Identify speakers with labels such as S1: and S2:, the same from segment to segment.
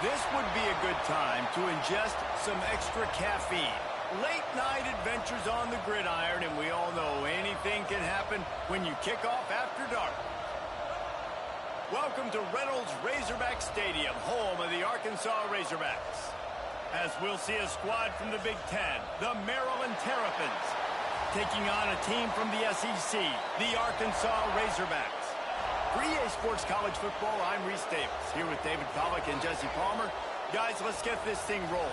S1: This would be a good time to ingest some extra caffeine. Late night adventures on the gridiron, and we all know anything can happen when you kick off after dark. Welcome to Reynolds Razorback Stadium, home of the Arkansas Razorbacks. As we'll see a squad from the Big Ten, the Maryland Terrapins, taking on a team from the SEC, the Arkansas Razorbacks. For EA Sports College Football, I'm Reese Davis, here with David Pollack and Jesse Palmer. Guys, let's get this thing rolling.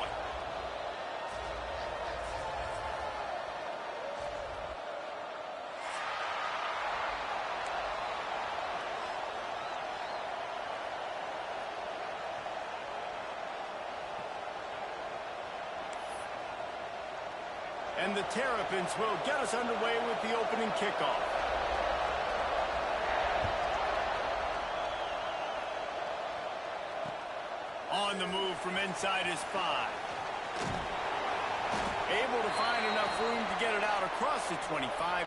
S1: And the Terrapins will get us underway with the opening kickoff. On the move from inside his 5. Able to find enough room to get it out across the 25.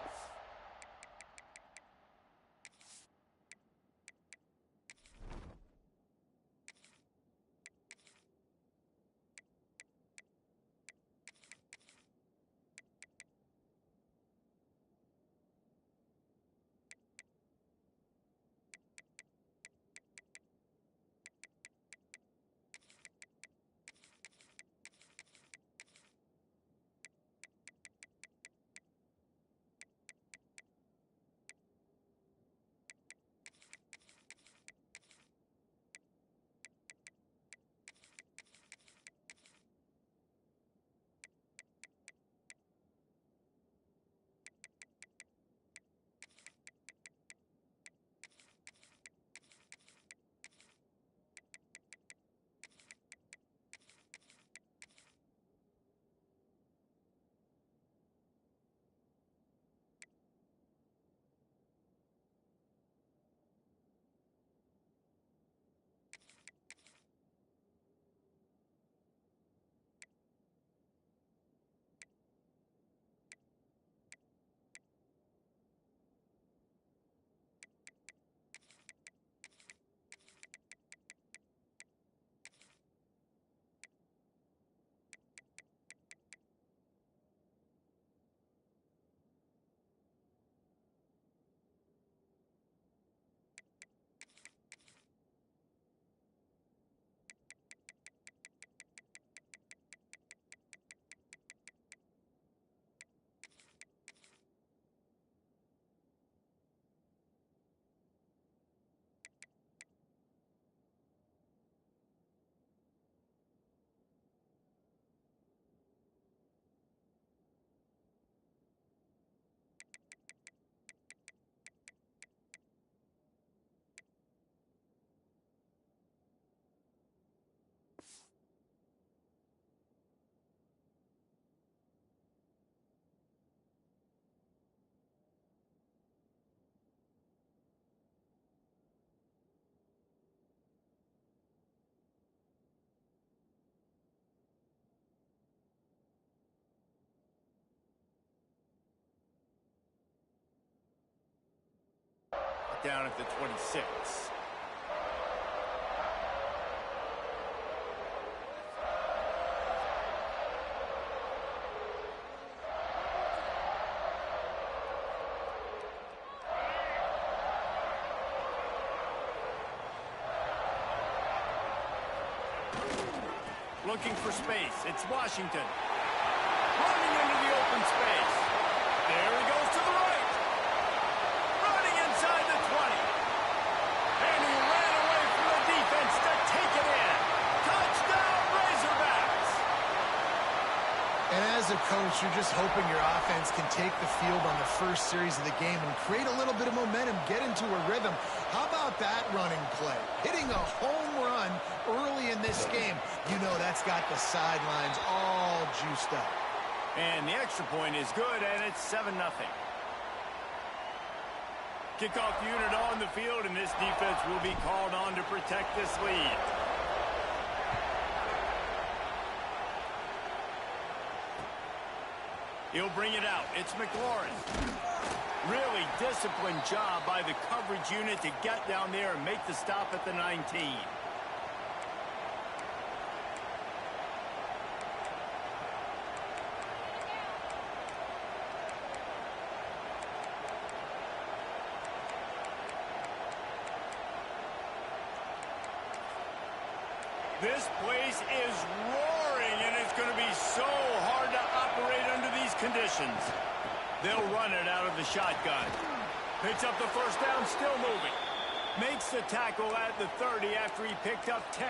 S1: Down at the 26. Looking for space. It's Washington. Running into the open space. There he goes to the right. Inside the 20. And he ran away from the defense to take it in. Touchdown, Razorbacks!
S2: And as a coach, you're just hoping your offense can take the field on the first series of the game and create a little bit of momentum, get into a rhythm. How about that running play? Hitting a home run early in this game. You know that's got the sidelines all juiced up.
S1: And the extra point is good, and it's 7-0. Kickoff unit on the field, and this defense will be called on to protect this lead. He'll bring it out. It's McLaurin. Really disciplined job by the coverage unit to get down there and make the stop at the 19. This place is roaring, and it's going to be so hard to operate under these conditions. They'll run it out of the shotgun. Picks up the first down, still moving. Makes the tackle at the 30 after he picked up 10.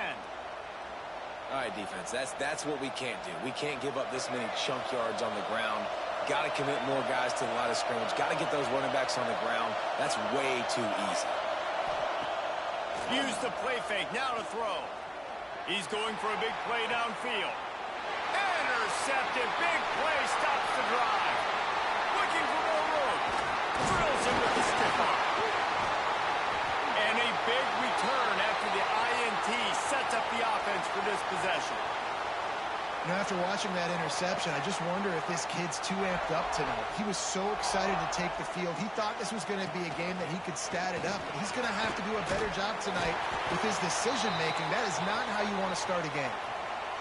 S3: All right, defense, that's what we can't do. We can't give up this many chunk yards on the ground. Got to commit more guys to the line of scrimmage. Got to get those running backs on the ground. That's way too easy.
S1: Use the play fake, now to throw. He's going for a big play downfield. Intercepted, big play, stops the drive. Looking for more room. Drills him with the stiff arm. And a big return after the INT sets up the offense for this possession.
S2: You know, after watching that interception, I just wonder if this kid's too amped up tonight. He was so excited to take the field. He thought this was going to be a game that he could stat it up, but he's going to have to do a better job tonight with his decision-making. That is not how you want to start a game.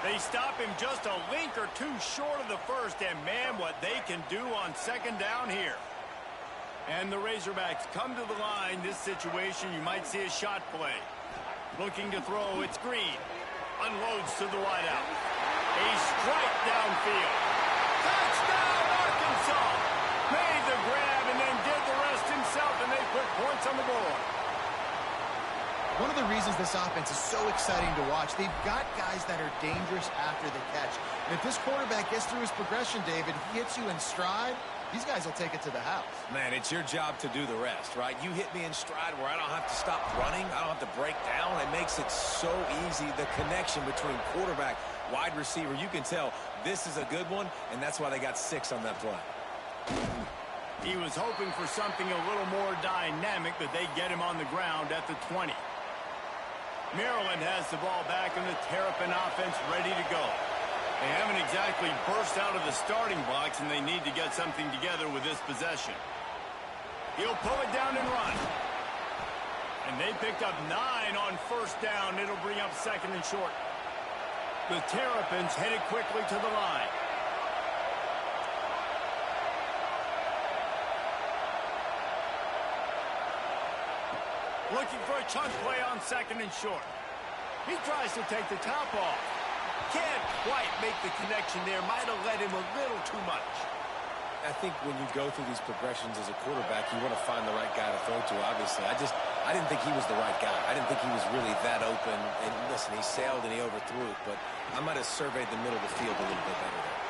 S1: They stop him just a link or two short of the first, and man, what they can do on second down here. And the Razorbacks come to the line. This situation, you might see a shot play. Looking to throw, it's Green. Unloads to the wideout. A strike downfield. Touchdown, Arkansas! Made the grab and then did the rest himself, and they put points on the board.
S2: One of the reasons this offense is so exciting to watch, they've got guys that are dangerous after the catch. And if this quarterback gets through his progression, David, he hits you in stride, these guys will take it to the house.
S3: Man, it's your job to do the rest, right? You hit me in stride where I don't have to stop running. I don't have to break down. It makes it so easy. The connection between quarterback, wide receiver, you can tell this is a good one, and that's why they got 6 on that play.
S1: He was hoping for something a little more dynamic, but they get him on the ground at the 20. Maryland has the ball back, and the Terrapin offense ready to go. They haven't exactly burst out of the starting blocks, and they need to get something together with this possession. He'll pull it down and run. And they picked up 9 on first down. It'll bring up second and short. The Terrapins headed quickly to the line. Looking for a chunk play on second and short. He tries to take the top off. Can't quite make the connection there. Might have led him a little too much.
S3: I think when you go through these progressions as a quarterback, you want to find the right guy to throw to, obviously. I didn't think he was the right guy. I didn't think he was really that open. And listen, he sailed and he overthrew it, but I might have surveyed the middle of the field a little bit better there.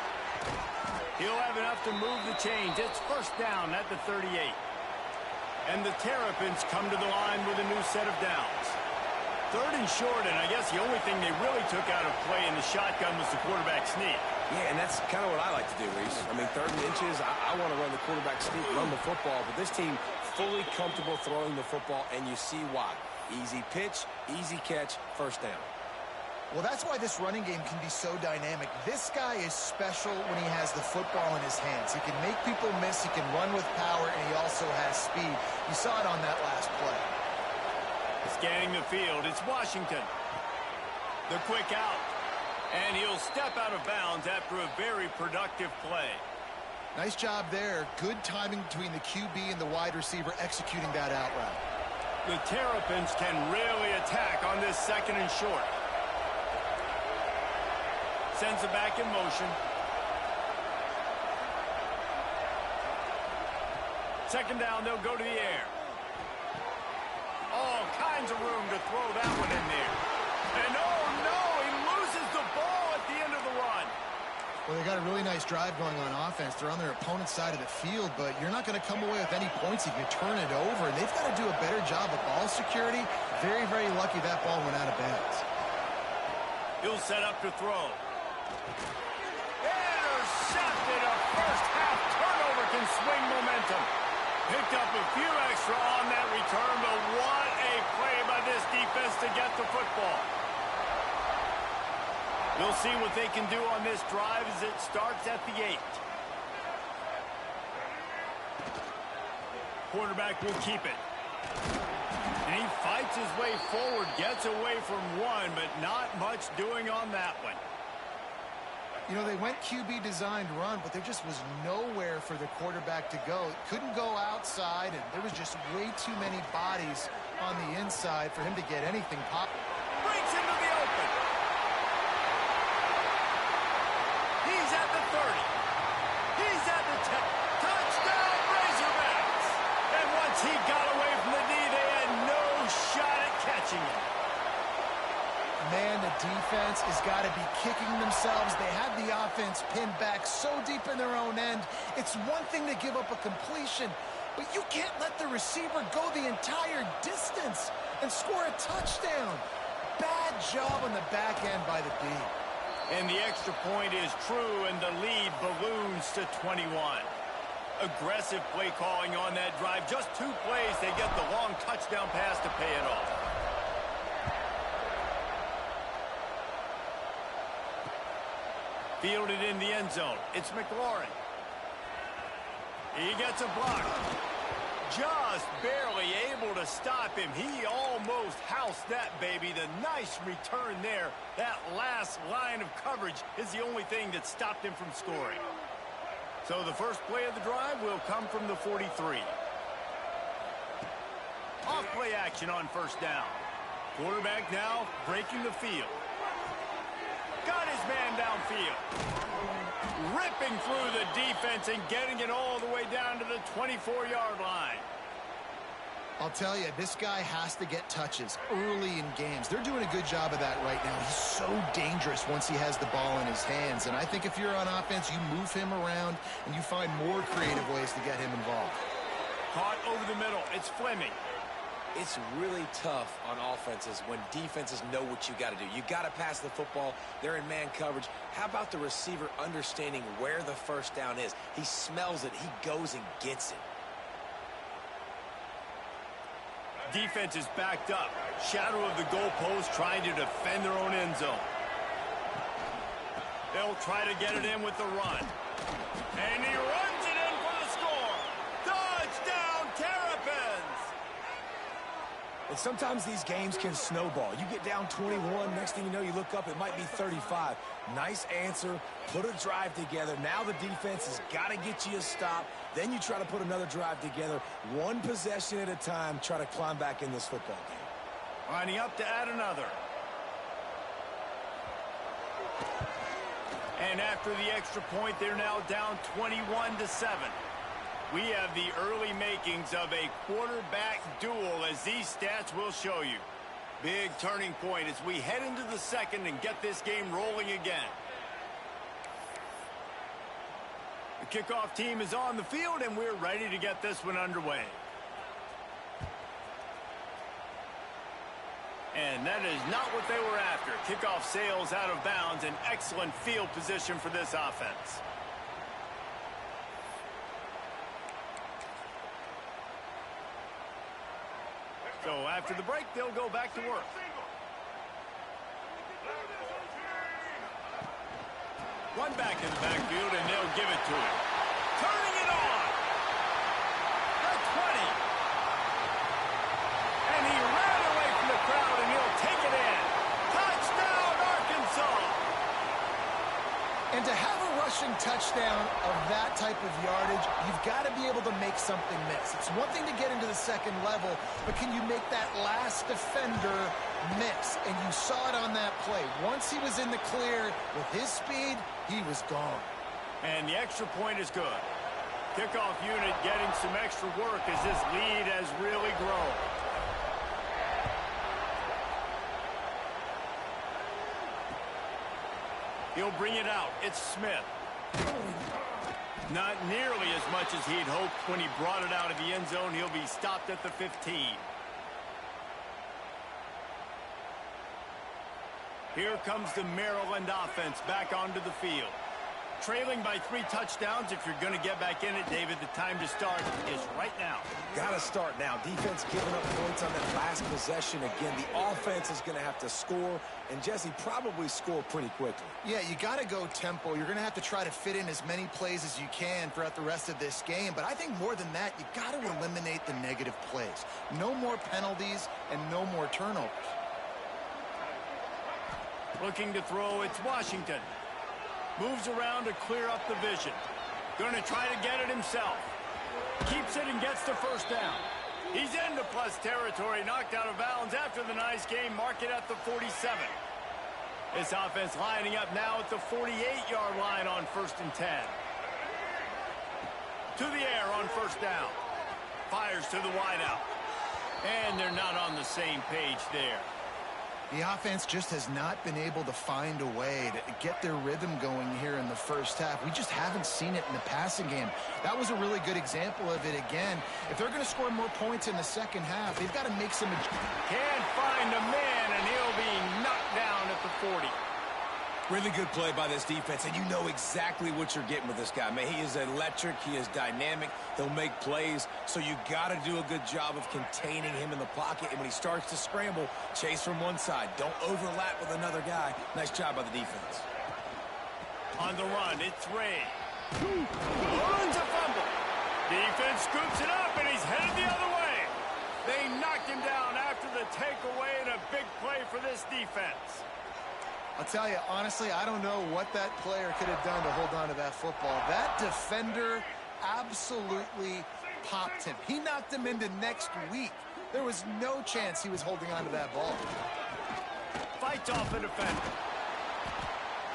S1: He'll have enough to move the chains. It's first down at the 38. And the Terrapins come to the line with a new set of downs. Third and short, and I guess the only thing they really took out of play in the shotgun was the quarterback sneak.
S3: Yeah, and that's kind of what I like to do, Reese. I mean, 3rd and inches, I want to run the quarterback sneak, run the football, but this team fully comfortable throwing the football, and you see why. Easy pitch, easy catch, first down.
S2: Well, that's why this running game can be so dynamic. This guy is special when he has the football in his hands. He can make people miss, he can run with power, and he also has speed. You saw it on that last play.
S1: Scanning the field, it's Washington. The quick out. And he'll step out of bounds after a very productive play.
S2: Nice job there. Good timing between the QB and the wide receiver executing that out route.
S1: The Terrapins can really attack on this second and short. Sends it back in motion. Second down, they'll go to the air. All kinds of room to throw that one in there. And oh no, he loses the ball at the end of the run.
S2: Well, they got a really nice drive going on offense. They're on their opponent's side of the field, but you're not going to come away with any points if you turn it over. And they've got to do a better job of ball security. Very, very lucky that ball went out of bounds.
S1: He'll set up to throw. Intercepted. A first half turnover can swing momentum. Picked up a few extra on that return, but what a play by this defense to get the football. We'll see what they can do on this drive as it starts at the 8. Quarterback will keep it. And he fights his way forward, gets away from one, but not much doing on that one.
S2: You know, they went QB designed run, but there just was nowhere for the quarterback to go. Couldn't go outside, and there was just way too many bodies on the inside for him to get anything pop.
S1: Breaks into the open.
S2: defense has got to be kicking themselves. They had the offense pinned back so deep in their own end. It's one thing to give up a completion, but you can't let the receiver go the entire distance and score a touchdown. Bad job on the back end by the D.
S1: And the extra point is true, and the lead balloons to 21. Aggressive play calling on that drive. Just 2 plays, they get the long touchdown pass to pay it off. Fielded in the end zone. It's McLaurin. He gets a block. Just barely able to stop him. He almost housed that baby. The nice return there. That last line of coverage is the only thing that stopped him from scoring. So the first play of the drive will come from the 43. Off play action on first down. Quarterback now breaking the field. Got his man downfield. Ripping through the defense and getting it all the way down to the 24-yard line.
S2: I'll tell you, this guy has to get touches early in games. They're doing a good job of that right now. He's so dangerous once he has the ball in his hands. And I think if you're on offense, you move him around and you find more creative ways to get him involved.
S1: Caught over the middle. It's Fleming.
S3: It's really tough on offenses when defenses know what you got to do. You got to pass the football. They're in man coverage. How about the receiver understanding where the first down is? He smells it. He goes and gets it.
S1: Defense is backed up. Shadow of the goalpost trying to defend their own end zone. They'll try to get it in with the run. And he runs it in for the score. Touchdown, Terrapins!
S3: And sometimes these games can snowball. You get down 21, next thing you know, you look up, it might be 35. Nice answer, put a drive together. Now the defense has got to get you a stop. Then you try to put another drive together. One possession at a time, try to climb back in this football game.
S1: Lining up to add another. And after the extra point, they're now down 21-7. We have the early makings of a quarterback duel, as these stats will show you. Big turning point as we head into the second and get this game rolling again. The kickoff team is on the field, and we're ready to get this one underway. And that is not what they were after. Kickoff sails out of bounds. An excellent field position for this offense. So after the break, they'll go back to work. One back in the backfield, and they'll give it to him. Turning it on. The 20. And he ran away from the crowd, and he'll take it in. Touchdown, Arkansas.
S2: And to have a rushing touchdown of that type of yardage, you've got to be able to make something miss. It's one thing to get into the second level, but can you make that last defender miss? And you saw it on that play. Once he was in the clear with his speed, he was gone.
S1: And the extra point is good. Kickoff unit getting some extra work as this lead has really grown. He'll bring it out. It's Smith. Not nearly as much as he'd hoped when he brought it out of the end zone. He'll be stopped at the 15. Here comes the Maryland offense back onto the field. Trailing by 3 touchdowns. If you're going to get back in it, David, the time to start is right now.
S3: Got to start now. Defense giving up points on that last possession. Again, the offense is going to have to score, and Jesse probably score pretty quickly.
S2: Yeah, you got to go tempo. You're going to have to try to fit in as many plays as you can throughout the rest of this game. But I think more than that, you got to eliminate the negative plays. No more penalties and no more turnovers.
S1: Looking to throw, it's Washington. Moves around to clear up the vision. Going to try to get it himself. Keeps it and gets the first down. He's into plus territory, knocked out of bounds after the nice game. Mark it at the 47. This offense lining up now at the 48-yard line on 1st and 10. To the air on first down. Fires to the wideout. And they're not on the same page there.
S2: The offense just has not been able to find a way to get their rhythm going here in the first half. We just haven't seen it in the passing game. That was a really good example of it again. If they're going to score more points in the second half, they've got to make some...
S1: Can't find a man, and he'll be knocked down at the 40.
S3: Really good play by this defense, and you know exactly what you're getting with this guy. Man, he is electric. He is dynamic. He'll make plays, so you got to do a good job of containing him in the pocket. And when he starts to scramble, chase from one side. Don't overlap with another guy. Nice job by the defense.
S1: On the run, it's Ray. Runs a fumble. Defense scoops it up, and he's headed the other way. They knocked him down after the takeaway, and a big play for this defense.
S2: I'll tell you, honestly, I don't know what that player could have done to hold on to that football. That defender absolutely popped him. He knocked him into next week. There was no chance he was holding on to that ball.
S1: Fights off a defender.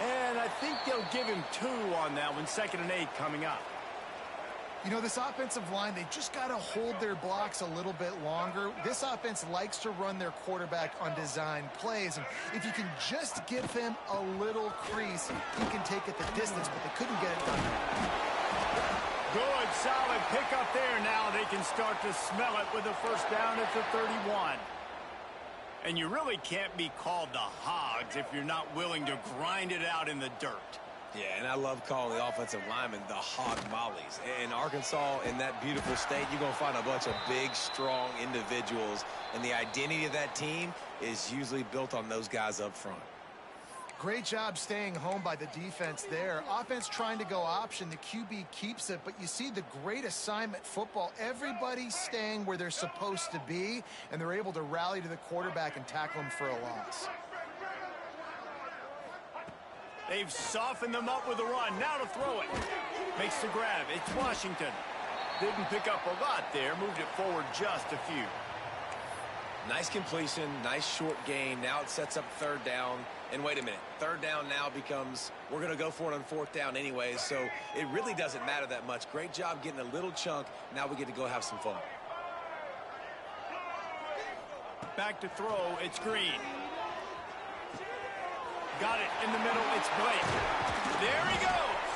S1: And I think they'll give him 2 on that one. 2nd and 8 coming up.
S2: You know, this offensive line, they just got to hold their blocks a little bit longer. This offense likes to run their quarterback on design plays. And if you can just give him a little crease, he can take it the distance, but they couldn't get it done.
S1: Good, solid pickup there. Now they can start to smell it with a first down at the 31. And you really can't be called the Hogs if you're not willing to grind it out in the dirt.
S3: Yeah, and I love calling the offensive linemen the hog mollies. In Arkansas, in that beautiful state, you're going to find a bunch of big, strong individuals. And the identity of that team is usually built on those guys up front.
S2: Great job staying home by the defense there. Offense trying to go option. The QB keeps it, but you see the great assignment football. Everybody's staying where they're supposed to be, and they're able to rally to the quarterback and tackle him for a loss.
S1: They've softened them up with a run. Now to throw it. Makes the grab. It's Washington. Didn't pick up a lot there. Moved it forward just a few.
S3: Nice completion. Nice short gain. Now it sets up 3rd down. And wait a minute. 3rd down now becomes, we're going to go for it on 4th down anyway. So it really doesn't matter that much. Great job getting a little chunk. Now we get to go have some fun.
S1: Back to throw. It's Green. Got it in the middle. It's Blake. There he goes.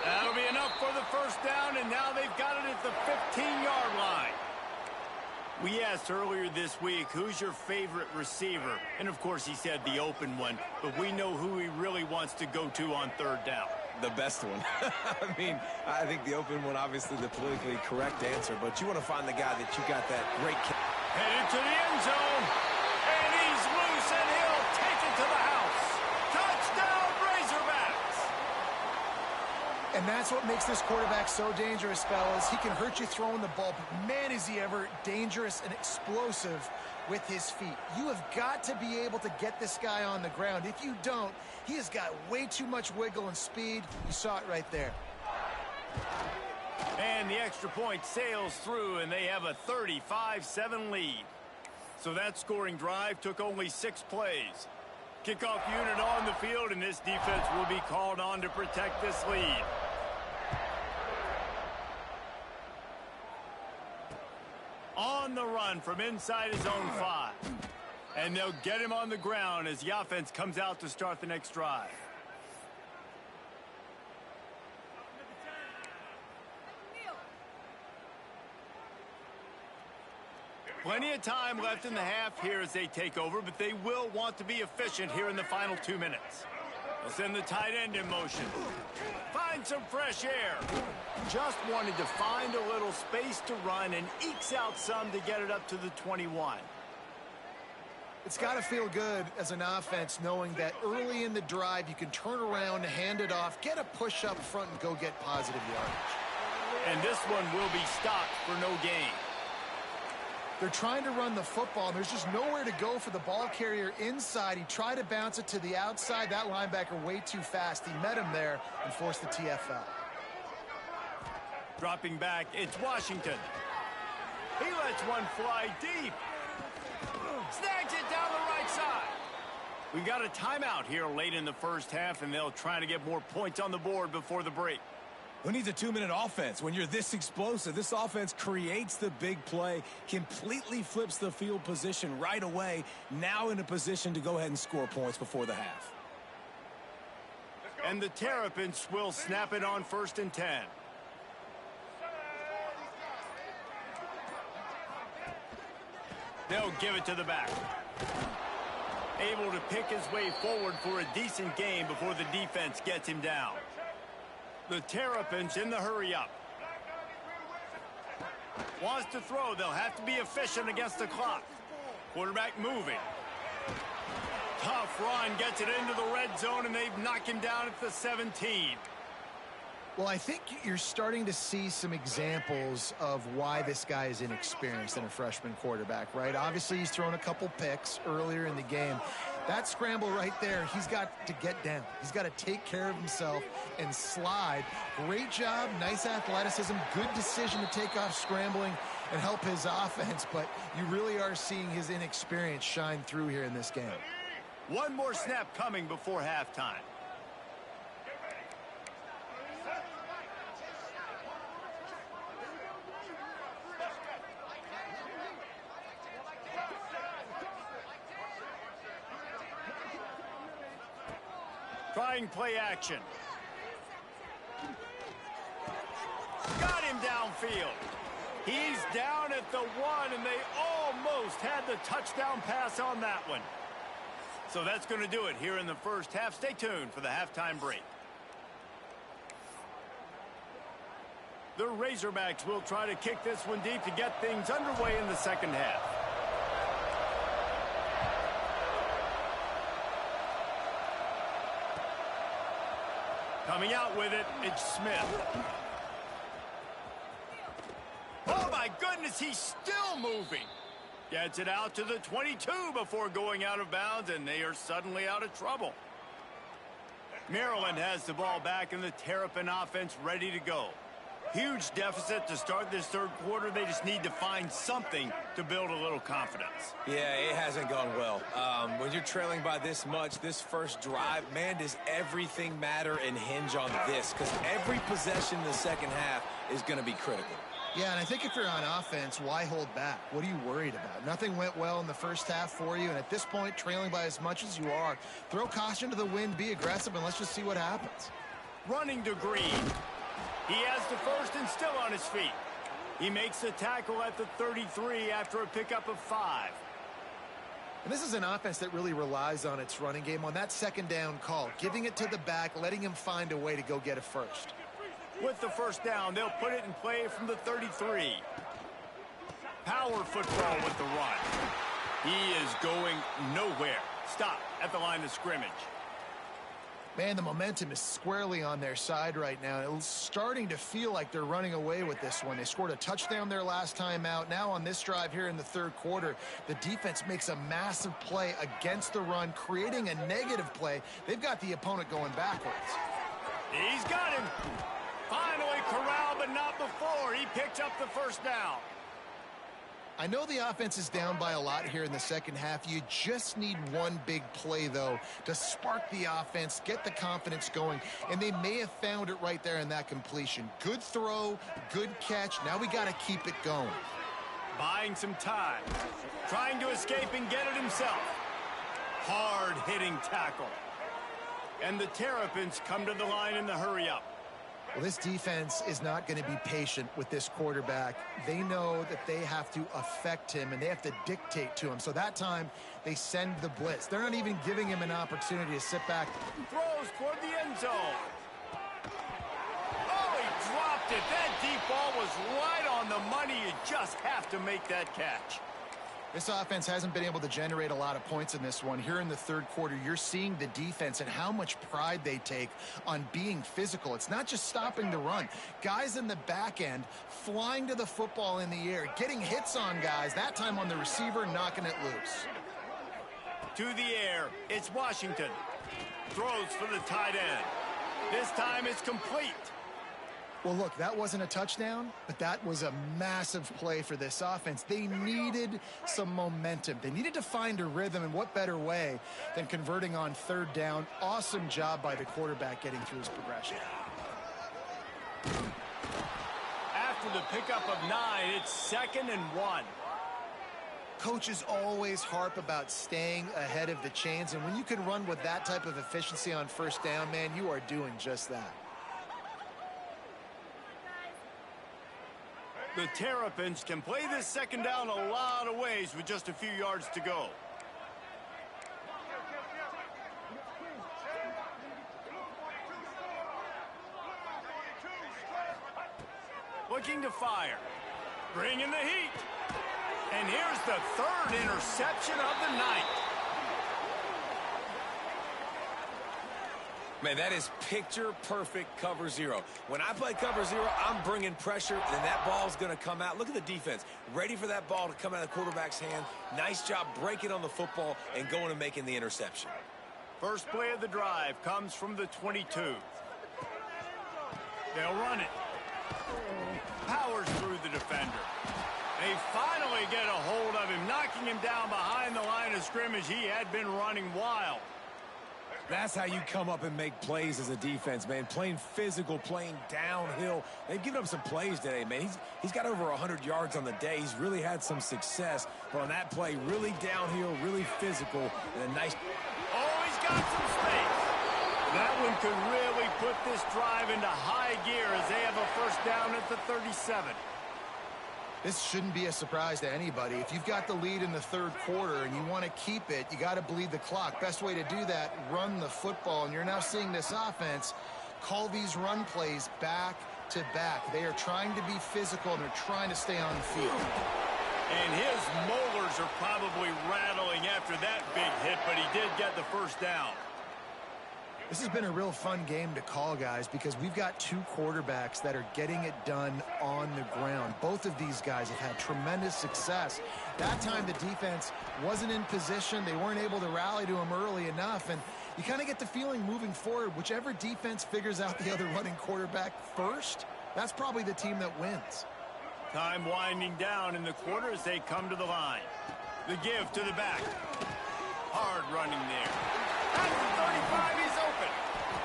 S1: That'll be enough for the first down, and now they've got it at the 15-yard line. We asked earlier this week, who's your favorite receiver? And, of course, he said the open one, but we know who he really wants to go to on 3rd down.
S3: The best one. I mean, I think the open one, obviously the politically correct answer, but you want to find the guy that you got that great...
S1: Headed to the end zone, and he's loose, and he'll take it to the house. Touchdown, Razorbacks!
S2: And that's what makes this quarterback so dangerous, fellas. He can hurt you throwing the ball, but man, is he ever dangerous and explosive with his feet. You have got to be able to get this guy on the ground. If you don't, he has got way too much wiggle and speed. You saw it right there.
S1: And the extra point sails through, and they have a 35-7 lead. So that scoring drive took only 6 plays. Kickoff unit on the field, and this defense will be called on to protect this lead. On the run from inside his own 5. And they'll get him on the ground as the offense comes out to start the next drive. Plenty of time left in the half here as they take over, but they will want to be efficient here in the final 2 minutes. They'll send the tight end in motion. Find some fresh air. Just wanted to find a little space to run and ekes out some to get it up to the 21.
S2: It's got to feel good as an offense knowing that early in the drive you can turn around, hand it off, get a push up front, and go get positive yardage.
S1: And this one will be stopped for no gain.
S2: They're trying to run the football, and there's just nowhere to go for the ball carrier inside. He tried to bounce it to the outside. That linebacker way too fast. He met him there and forced the TFL.
S1: Dropping back, it's Washington. He lets one fly deep. Snags it down the right side. We got a timeout here late in the first half, and they'll try to get more points on the board before the break.
S3: Who needs a 2-minute offense when you're this explosive? This offense creates the big play, completely flips the field position right away, now in a position to go ahead and score points before the half.
S1: And the Terrapins will snap it on 1st and 10. They'll give it to the back. Able to pick his way forward for a decent game before the defense gets him down. The Terrapins in the hurry-up. Wants to throw. They'll have to be efficient against the clock. Quarterback moving. Tough run. Gets it into the red zone, and they've knocked him down at the 17.
S2: Well, I think you're starting to see some examples of why this guy is inexperienced in a freshman quarterback, right? Obviously, he's thrown a couple picks earlier in the game. That scramble right there, he's got to get down. He's got to take care of himself and slide. Great job, nice athleticism, good decision to take off scrambling and help his offense, but you really are seeing his inexperience shine through here in this game.
S1: One more snap coming before halftime. Trying play action. Got him downfield. He's down at the 1, and they almost had the touchdown pass on that one. So that's going to do it here in the first half. Stay tuned for the halftime break. The Razorbacks will try to kick this one deep to get things underway in the second half. Coming out with it, it's Smith. Oh, my goodness, he's still moving. Gets it out to the 22 before going out of bounds, and they are suddenly out of trouble. Maryland has the ball back, and the Terrapin offense ready to go. Huge deficit to start this third quarter. They just need to find something to build a little confidence.
S3: Yeah, it hasn't gone well. When you're trailing by this much, this first drive, man, does everything matter and hinge on this, because every possession in the second half is going to be critical.
S2: Yeah, and I think if you're on offense, why hold back? What are you worried about? Nothing went well in the first half for you, and at this point, trailing by as much as you are, throw caution to the wind, be aggressive, and let's just see what happens.
S1: Running to Green. He has the first and still on his feet. He makes the tackle at the 33 after a pickup of 5.
S2: And this is an offense that really relies on its running game on that second down call, giving it to the back, letting him find a way to go get a first.
S1: With the first down, they'll put it in play from the 33. Power football with the run. He is going nowhere. Stop at the line of scrimmage.
S2: Man, the momentum is squarely on their side right now. It's starting to feel like they're running away with this one. They scored a touchdown their last time out. Now on this drive here in the third quarter, the defense makes a massive play against the run, creating a negative play. They've got the opponent going backwards.
S1: He's got him. Finally corralled, but not before. He picked up the first down.
S2: I know the offense is down by a lot here in the second half. You just need one big play, though, to spark the offense, get the confidence going, and they may have found it right there in that completion. Good throw, good catch. Now we got to keep it going.
S1: Buying some time. Trying to escape and get it himself. Hard-hitting tackle. And the Terrapins come to the line in the hurry-up.
S2: Well, this defense is not going to be patient with this quarterback. They know that they have to affect him, and they have to dictate to him. So that time, they send the blitz. They're not even giving him an opportunity to sit back.
S1: Throws toward the end zone. Oh, he dropped it. That deep ball was right on the money. You just have to make that catch.
S2: This offense hasn't been able to generate a lot of points in this one. Here in the third quarter, you're seeing the defense and how much pride they take on being physical. It's not just stopping the run. Guys in the back end flying to the football in the air, getting hits on guys, that time on the receiver, knocking it loose.
S1: To the air, it's Washington. Throws for the tight end. This time it's complete.
S2: Well, look, that wasn't a touchdown, but that was a massive play for this offense. They needed some momentum. They needed to find a rhythm, and what better way than converting on third down. Awesome job by the quarterback getting through his progression.
S1: for the pickup of 9. It's 2nd and 1.
S2: Coaches always harp about staying ahead of the chains, and when you can run with that type of efficiency on first down, man, you are doing just that.
S1: The Terrapins can play this second down a lot of ways with just a few yards to go. Looking to fire. Bringing the heat. And here's the 3rd interception of the night.
S3: Man, that is picture-perfect cover 0. When I play cover 0, I'm bringing pressure, and that ball's going to come out. Look at the defense. Ready for that ball to come out of the quarterback's hand. Nice job breaking on the football and going and making the interception.
S1: First play of the drive comes from the 22. They'll run it. Powers through the defender. They finally get a hold of him, knocking him down behind the line of scrimmage. He had been running wild.
S3: That's how you come up and make plays as a defense, man. Playing physical, playing downhill. They've given up some plays today, man. He's got over 100 yards on the day. He's really had some success. But on that play, really downhill, really physical, and a nice...
S1: Oh, he's got some space. That one could really put this drive into high gear as they have a first down at the 37.
S2: This shouldn't be a surprise to anybody. If you've got the lead in the 3rd quarter and you want to keep it, you got to bleed the clock. Best way to do that, run the football. And you're now seeing this offense call these run plays back to back. They are trying to be physical, and they're trying to stay on the field.
S1: And his molars are probably rattling after that big hit, but he did get the first down.
S2: This has been a real fun game to call, guys, because we've got 2 quarterbacks that are getting it done on the ground. Both of these guys have had tremendous success. That time the defense wasn't in position. They weren't able to rally to him early enough, and you kind of get the feeling moving forward, whichever defense figures out the other running quarterback first, that's probably the team that wins.
S1: Time winding down in the quarter as they come to the line. The give to the back. Hard running there. At the 35, he's open.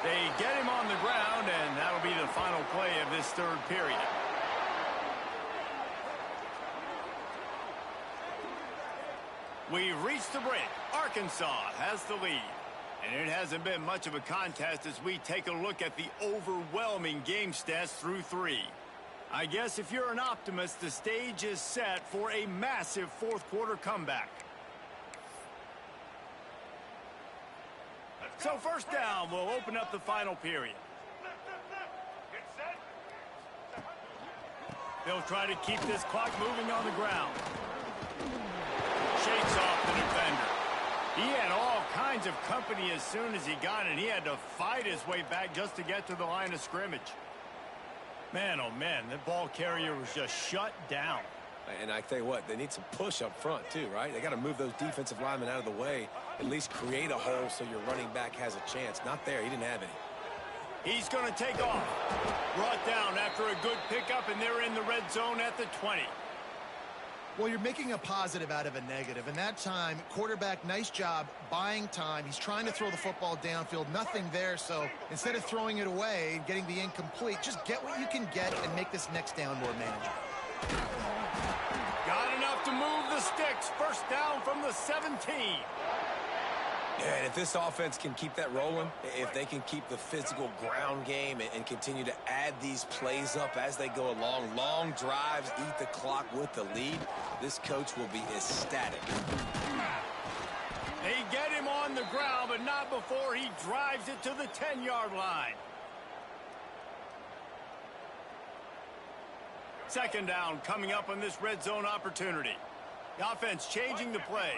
S1: They get him on the ground, and that'll be the final play of this 3rd period. We've reached the break. Arkansas has the lead. And it hasn't been much of a contest as we take a look at the overwhelming game stats through 3. I guess if you're an optimist, the stage is set for a massive 4th quarter comeback. So first down will open up the final period. They'll try to keep this clock moving on the ground. Shakes off the defender. He had all kinds of company as soon as he got it. He had to fight his way back just to get to the line of scrimmage. Man, oh man, the ball carrier was just shut down.
S3: And I tell you what, they need some push up front too, right? They got to move those defensive linemen out of the way, at least create a hole so your running back has a chance. Not there. He didn't have any.
S1: He's going to take off. Brought down after a good pickup, and they're in the red zone at the 20.
S2: Well, you're making a positive out of a negative, and that time, quarterback, nice job buying time. He's trying to throw the football downfield, nothing there, so instead of throwing it away and getting the incomplete, just get what you can get and make this next down more manageable.
S1: Got enough to move the sticks. First down from the 17.
S3: Yeah, and if this offense can keep that rolling, if they can keep the physical ground game and continue to add these plays up as they go along, long drives, eat the clock with the lead, this coach will be ecstatic.
S1: They get him on the ground, but not before he drives it to the 10-yard line. Second down coming up on this red zone opportunity. The offense changing the play.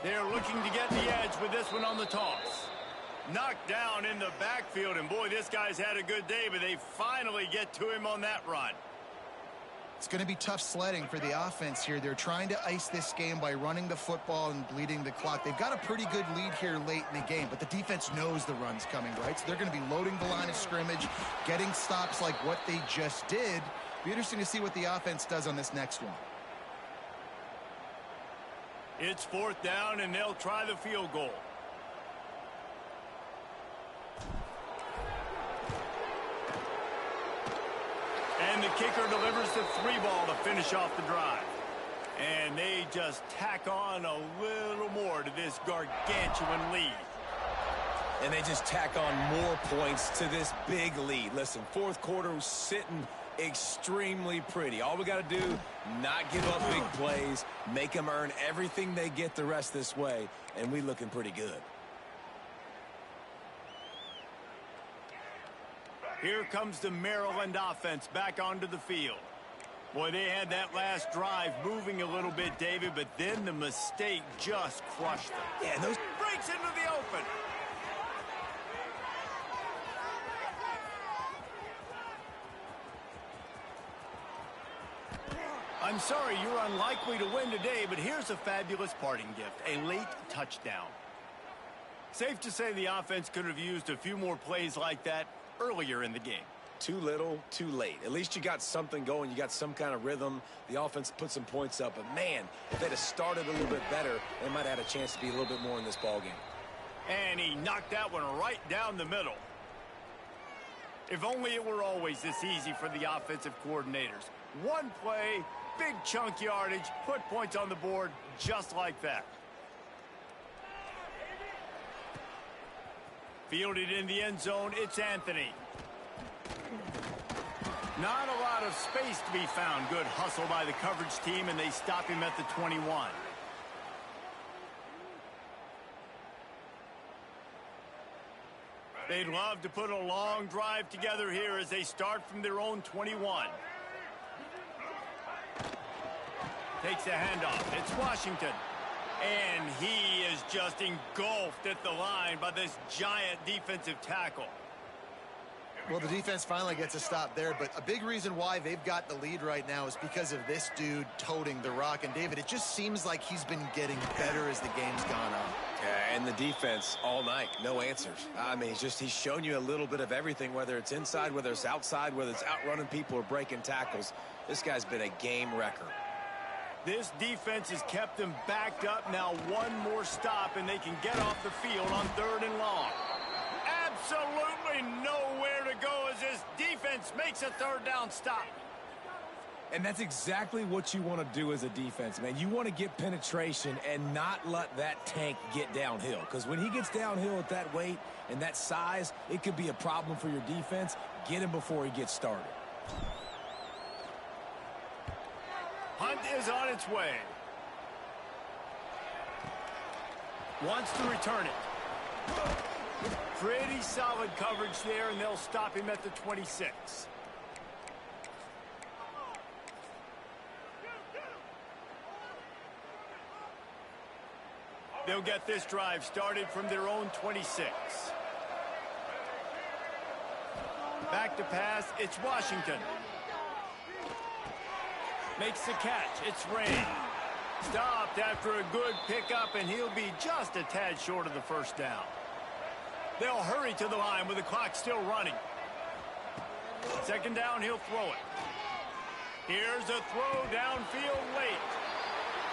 S1: They're looking to get the edge with this one on the toss. Knocked down in the backfield, and boy, this guy's had a good day, but they finally get to him on that run.
S2: It's going to be tough sledding for the offense here. They're trying to ice this game by running the football and bleeding the clock. They've got a pretty good lead here late in the game, but the defense knows the run's coming, right? So they're going to be loading the line of scrimmage, getting stops like what they just did. Be interesting to see what the offense does on this next one.
S1: It's fourth down, and they'll try the field goal. the kicker delivers the 3-ball to finish off the drive. And they just tack on a little more to this gargantuan lead.
S3: And they just tack on more points to this big lead. Listen, fourth quarter was sitting extremely pretty. All we got to do, not give up big plays, make them earn everything they get the rest this way, and we looking pretty good.
S1: Here comes the Maryland offense back onto the field. Boy, they had that last drive moving a little bit, David, but then the mistake just crushed them.
S3: Yeah, those
S1: breaks into the open. I'm sorry, you're unlikely to win today, but here's a fabulous parting gift, a late touchdown. Safe to say the offense could have used a few more plays like that earlier in the game.
S3: Too little, too late. At least you got something going. You got some kind of rhythm. The offense put some points up. But, man, if they'd have started a little bit better, they might have had a chance to be a little bit more in this ballgame.
S1: And he knocked that one right down the middle. If only it were always this easy for the offensive coordinators. One play, big chunk yardage, put points on the board just like that. Fielded in the end zone, it's Anthony. Not a lot of space to be found. Good hustle by the coverage team, and they stop him at the 21. They'd love to put a long drive together here as they start from their own 21. Takes a handoff. It's Washington. And he is just engulfed at the line by this giant defensive tackle.
S2: Well, the defense finally gets a stop there, but a big reason why they've got the lead right now is because of this dude toting the rock. And, David, it just seems like he's been getting better as the game's gone on.
S3: Yeah, and the defense all night, no answers. I mean, he's shown you a little bit of everything, whether it's inside, whether it's outside, whether it's outrunning people or breaking tackles. This guy's been a game wrecker.
S1: This defense has kept them backed up. Now one more stop, and they can get off the field on 3rd and long. Absolutely nowhere to go as this defense makes a 3rd down stop.
S3: And that's exactly what you want to do as a defense, man. You want to get penetration and not let that tank get downhill. Because when he gets downhill at that weight and that size, it could be a problem for your defense. Get him before he gets started.
S1: Hunt is on its way. Wants to return it. Pretty solid coverage there, and they'll stop him at the 26. They'll get this drive started from their own 26. Back to pass, it's Washington. Makes the catch, it's Ray. Stopped after a good pickup, and he'll be just a tad short of the 1st down. They'll hurry to the line with the clock still running. 2nd down, he'll throw it. Here's a throw downfield late.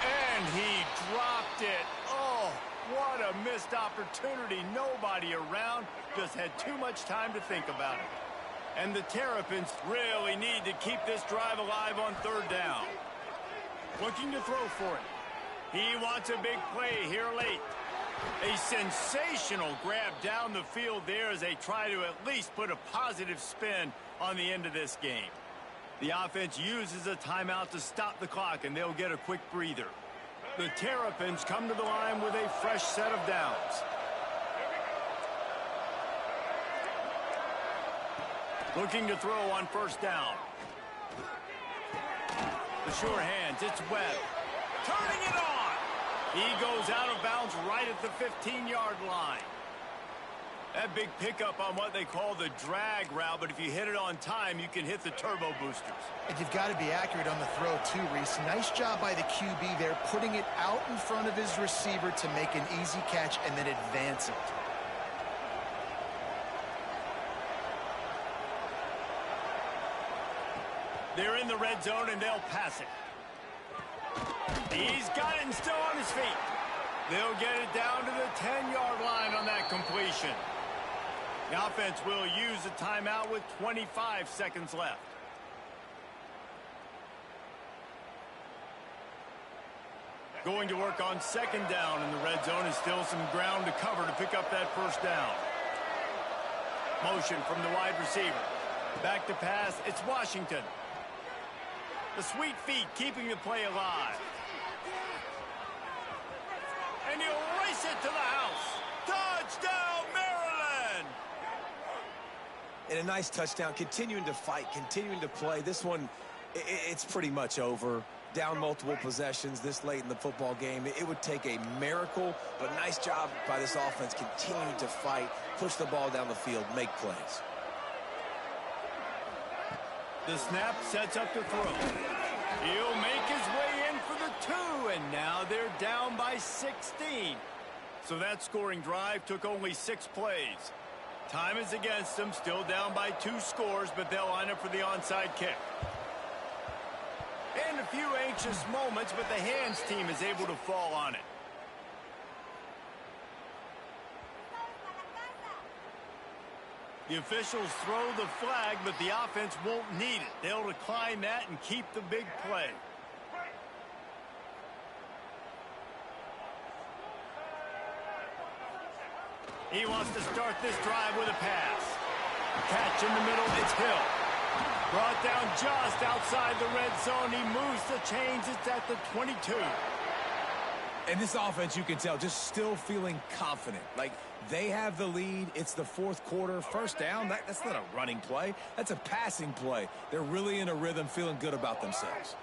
S1: And he dropped it. Oh, what a missed opportunity. Nobody around. Just had too much time to think about it. And the Terrapins really need to keep this drive alive on 3rd down. Looking to throw for it. He wants a big play here late. A sensational grab down the field there as they try to at least put a positive spin on the end of this game. The offense uses a timeout to stop the clock, and they'll get a quick breather. The Terrapins come to the line with a fresh set of downs. Looking to throw on 1st down. The sure hands, it's Webb. Turning it on. He goes out of bounds right at the 15-yard line. That big pickup on what they call the drag route, but if you hit it on time, you can hit the turbo boosters.
S2: And you've got to be accurate on the throw, too, Reese. Nice job by the QB there, putting it out in front of his receiver to make an easy catch and then advance it.
S1: They're in the red zone, and they'll pass it. He's got it and still on his feet. They'll get it down to the 10-yard line on that completion. The offense will use a timeout with 25 seconds left. Going to work on second down in the red zone, is still some ground to cover to pick up that first down. Motion from the wide receiver. Back to pass, it's Washington. The sweet feet keeping the play alive. And he'll race it to the house. Touchdown, Maryland!
S3: And a nice touchdown, continuing to fight, continuing to play. This one, it's pretty much over. Down multiple possessions this late in the football game. It would take a miracle, but nice job by this offense continuing to fight, push the ball down the field, make plays.
S1: The snap sets up to throw. He'll make his way in for the 2, and now they're down by 16. So that scoring drive took only 6 plays. Time is against them, still down by 2 scores, but they'll line up for the onside kick. And a few anxious moments, but the hands team is able to fall on it. The officials throw the flag, but the offense won't need it. They'll decline that and keep the big play. He wants to start this drive with a pass. Catch in the middle, it's Hill. Brought down just outside the red zone. He moves the chains. It's at the 22.
S3: And this offense, you can tell, just still feeling confident. Like, they have the lead. It's the 4th quarter. First down, that's not a running play. That's a passing play. They're really in a rhythm, feeling good about themselves.